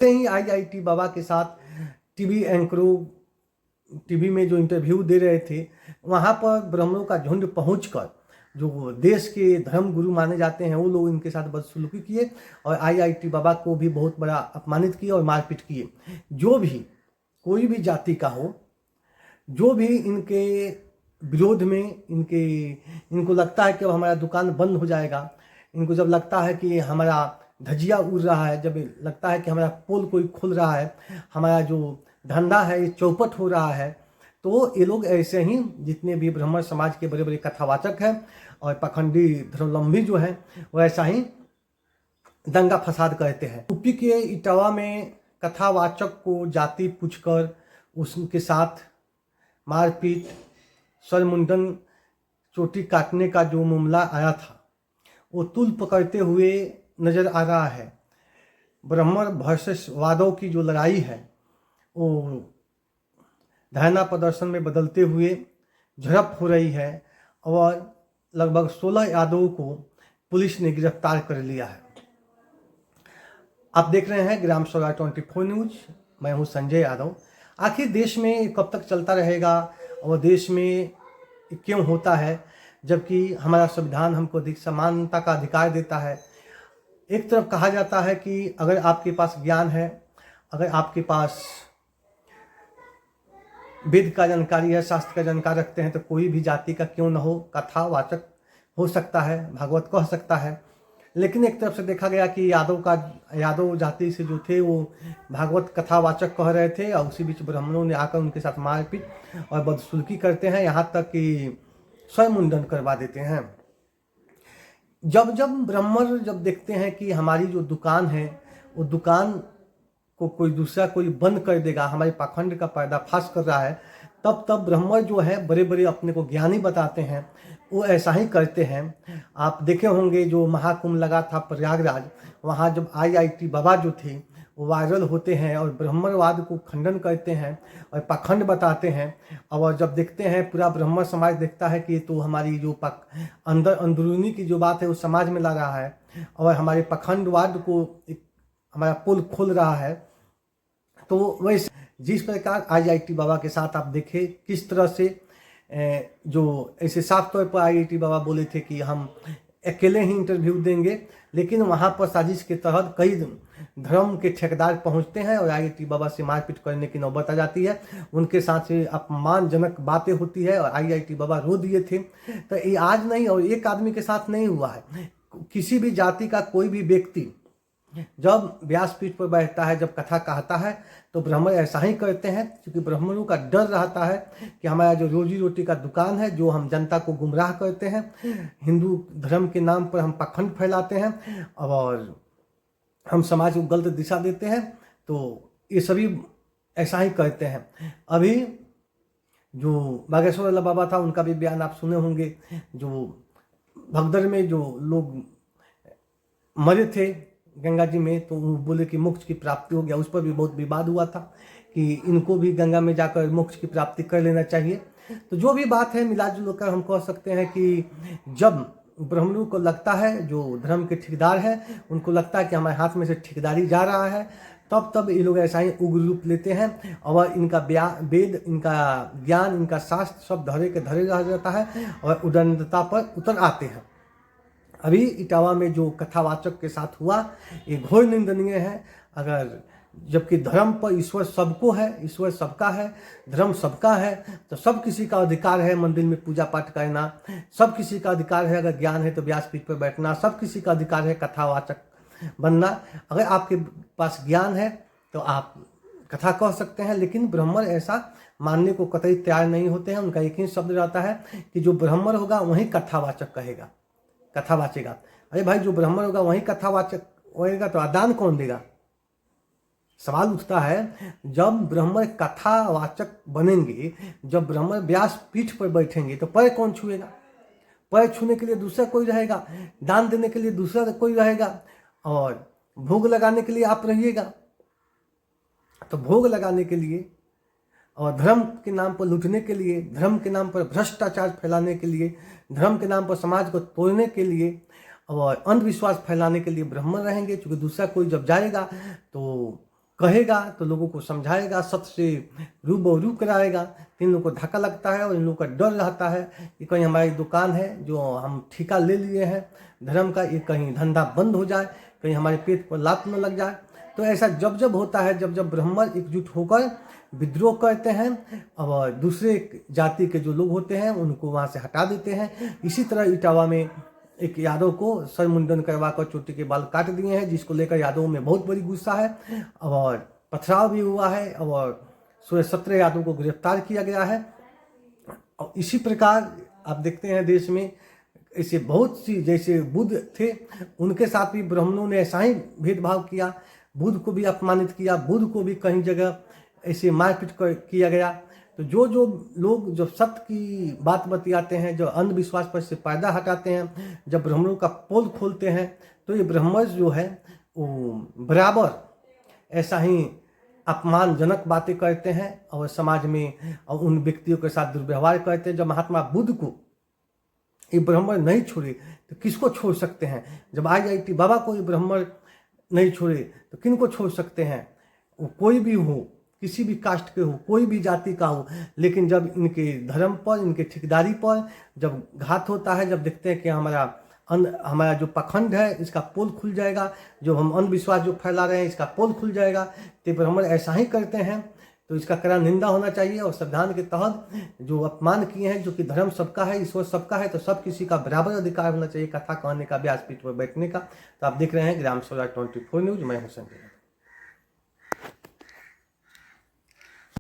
ही IIT बाबा के साथ TV एंकरों TV में जो इंटरव्यू दे रहे थे, वहाँ पर ब्राह्मणों का झुंड पहुंचकर जो देश के धर्म गुरु माने जाते हैं वो लोग इनके साथ बदसलूकी किए और आईआईटी बाबा को भी बहुत बड़ा अपमानित किए और मारपीट किए। जो भी कोई भी जाति का हो, जो भी इनके विरोध में इनको लगता है कि अब हमारा दुकान बंद हो जाएगा, इनको जब लगता है कि हमारा धजिया उड़ रहा है, जब लगता है कि हमारा पोल कोई खुल रहा है, हमारा जो धंधा है ये चौपट हो रहा है, तो ये लोग ऐसे ही जितने भी ब्राह्मण समाज के बड़े बड़े कथावाचक हैं और पाखंडी धर्मावलंबी जो हैं वो ऐसा ही दंगा फसाद करते हैं। यूपी के इटावा में कथावाचक को जाति पूछकर उसके साथ मारपीट, सरमुंडन, चोटी काटने का जो मामला आया था वो तुल पकड़ते हुए नज़र आ रहा है। ब्राह्मण वर्सेस वादों की जो लड़ाई है वो धरना प्रदर्शन में बदलते हुए झड़प हो रही है और लगभग 16 यादवों को पुलिस ने गिरफ्तार कर लिया है। आप देख रहे हैं ग्राम स्वराज 24 न्यूज, मैं हूं संजय यादव। आखिर देश में कब तक चलता रहेगा और देश में क्यों होता है, जबकि हमारा संविधान हमको अधिक समानता का अधिकार देता है। एक तरफ कहा जाता है कि अगर आपके पास ज्ञान है, अगर आपके पास वेद का जानकारी है, शास्त्र का जानकारी रखते हैं, तो कोई भी जाति का क्यों न हो कथावाचक हो सकता है, भागवत कह सकता है। लेकिन एक तरफ से देखा गया कि यादव जाति से जो थे वो भागवत कथावाचक कह रहे थे और उसी बीच ब्राह्मणों ने आकर उनके साथ मारपीट और बदसलूकी करते हैं, यहाँ तक कि स्वयं मुंडन करवा देते हैं। जब ब्राह्मण जब देखते हैं कि हमारी जो दुकान है वो दुकान को कोई बंद कर देगा, हमारे पाखंड का पर्दाफाश कर रहा है, तब ब्राह्मण जो है बड़े बड़े अपने को ज्ञानी बताते हैं, वो ऐसा ही करते हैं। आप देखे होंगे जो महाकुंभ लगा था प्रयागराज, वहाँ जब आईआईटी बाबा जो थे वो वायरल होते हैं और ब्राह्मणवाद को खंडन करते हैं और पाखंड बताते हैं। और जब देखते हैं पूरा ब्राह्मण समाज देखता है कि तो हमारी जो अंदरूनी की जो बात है वो समाज में ला रहा है और हमारे पाखंडवाद को हमारा पुल खोल रहा है। तो वैसे जिस प्रकार आईआईटी बाबा के साथ आप देखें किस तरह से जो ऐसे साफ तौर पर आईआईटी बाबा बोले थे कि हम अकेले ही इंटरव्यू देंगे, लेकिन वहाँ पर साजिश के तहत कई धर्म के ठेकेदार पहुँचते हैं और आईआईटी बाबा से मारपीट करने की नौबत आ जाती है। उनके साथ से अपमानजनक बातें होती है और आईआईटी बाबा रो दिए थे। तो ये आज नहीं और एक आदमी के साथ नहीं हुआ है, किसी भी जाति का कोई भी व्यक्ति जब व्यासपीठ पर बैठता है, जब कथा कहता है, तो ब्राह्मण ऐसा ही करते हैं, क्योंकि ब्राह्मणों का डर रहता है कि हमारा जो रोजी रोटी का दुकान है, जो हम जनता को गुमराह करते हैं, हिंदू धर्म के नाम पर हम पाखंड फैलाते हैं और हम समाज को गलत दिशा देते हैं, तो ये सभी ऐसा ही करते हैं। अभी जो बागेश्वर वाला बाबा था उनका भी बयान आप सुने होंगे, जो भगदड़ में जो लोग मरे थे गंगा जी में, तो वो बोले कि मोक्ष की प्राप्ति हो गया। उस पर भी बहुत विवाद हुआ था कि इनको भी गंगा में जाकर मोक्ष की प्राप्ति कर लेना चाहिए। तो जो भी बात है मिला जुल कर हम कह सकते हैं कि जब ब्राह्मणों को लगता है, जो धर्म के ठेकेदार हैं उनको लगता है कि हमारे हाथ में से ठेकेदारी जा रहा है, तब ये लोग ऐसा ही उग्र रूप लेते हैं और इनका वेद, इनका ज्ञान, इनका शास्त्र सब धरे के धरे रह जाता है और उदंडता पर उतर आते हैं। अभी इटावा में जो कथावाचक के साथ हुआ ये घोर निंदनीय है। अगर जबकि धर्म पर ईश्वर सबको है, ईश्वर सबका है, धर्म सबका है, तो सब किसी का अधिकार है मंदिर में पूजा पाठ करना, सब किसी का अधिकार है अगर ज्ञान है तो व्यासपीठ पर बैठना, सब किसी का अधिकार है कथावाचक बनना। अगर आपके पास ज्ञान है तो आप कथा कह सकते हैं, लेकिन ब्राह्मण ऐसा मानने को कतई तैयार नहीं होते हैं। उनका एक ही शब्द रहता है कि जो ब्राह्मण होगा वही कथावाचक कहेगा, कथा वाचेगा। अरे भाई, जो ब्राह्मण होगा वही कथावाचक होएगा तो आदान कौन देगा? सवाल उठता है, जब ब्राह्मण कथावाचक बनेंगे, जब ब्राह्मण व्यास पीठ पर बैठेंगे तो पैर कौन छुएगा? पैर छूने के लिए दूसरा कोई रहेगा, दान देने के लिए दूसरा कोई रहेगा और भोग लगाने के लिए आप रहिएगा। तो भोग लगाने के लिए और धर्म के नाम पर लूटने के लिए, धर्म के नाम पर भ्रष्टाचार फैलाने के लिए, धर्म के नाम पर समाज को तोड़ने के लिए और अंधविश्वास फैलाने के लिए ब्राह्मण रहेंगे। क्योंकि दूसरा कोई जब जाएगा तो कहेगा तो लोगों को समझाएगा, सत्य से रूबरू कराएगा। तो इन लोगों को धक्का लगता है और इन लोगों का डर रहता है कि कहीं हमारी दुकान है जो हम ठेका ले लिए हैं धर्म का, ये कहीं धंधा बंद हो जाए, कहीं हमारे पेट पर लात न लग जाए। तो ऐसा जब जब होता है, जब जब ब्राह्मण एकजुट होकर विद्रोह करते हैं और दूसरे जाति के जो लोग होते हैं उनको वहाँ से हटा देते हैं। इसी तरह इटावा में एक यादव को सर मुंडन करवा कर चोटी के बाल काट दिए हैं, जिसको लेकर यादवों में बहुत बड़ी गुस्सा है और पथराव भी हुआ है और 16-17 यादव को गिरफ्तार किया गया है। और इसी प्रकार आप देखते हैं देश में ऐसे बहुत सी, जैसे बुद्ध थे उनके साथ भी ब्राह्मणों ने ऐसा ही भेदभाव किया, बुद्ध को भी अपमानित किया, बुद्ध को भी कहीं जगह ऐसे मारपीट किया गया। तो जो जो लोग जब सत्य की बात बतियाते हैं, जो अंधविश्वास पर से पर्दा हटाते हैं, जब ब्राह्मणों का पोल खोलते हैं, तो ये ब्राह्मण जो है वो बराबर ऐसा ही अपमानजनक बातें करते हैं और समाज में और उन व्यक्तियों के साथ दुर्व्यवहार करते हैं। जब महात्मा बुद्ध को ये ब्राह्मण नहीं छोड़े तो किसको छोड़ सकते हैं? जब IIT बाबा को ये ब्राह्मण नहीं छोड़े तो किन को छोड़ सकते हैं? वो कोई भी हो, किसी भी कास्ट के हो, कोई भी जाति का हो, लेकिन जब इनके धर्म पर, इनके ठेकेदारी पर जब घात होता है, जब देखते हैं कि हमारा जो पखंड है इसका पोल खुल जाएगा, जो हम अंधविश्वास जो फैला रहे हैं इसका पोल खुल जाएगा, तो ब्राह्मण ऐसा ही करते हैं। तो इसका कड़ा निंदा होना चाहिए और संविधान के तहत जो अपमान किए हैं, जो कि धर्म सबका है, ईश्वर सबका है, तो सब किसी का बराबर अधिकार होना चाहिए कथा कहने का, व्यासपीठ पर बैठने का। तो आप देख रहे हैं ग्राम स्वराज 24 न्यूज, मैं हूं संजय।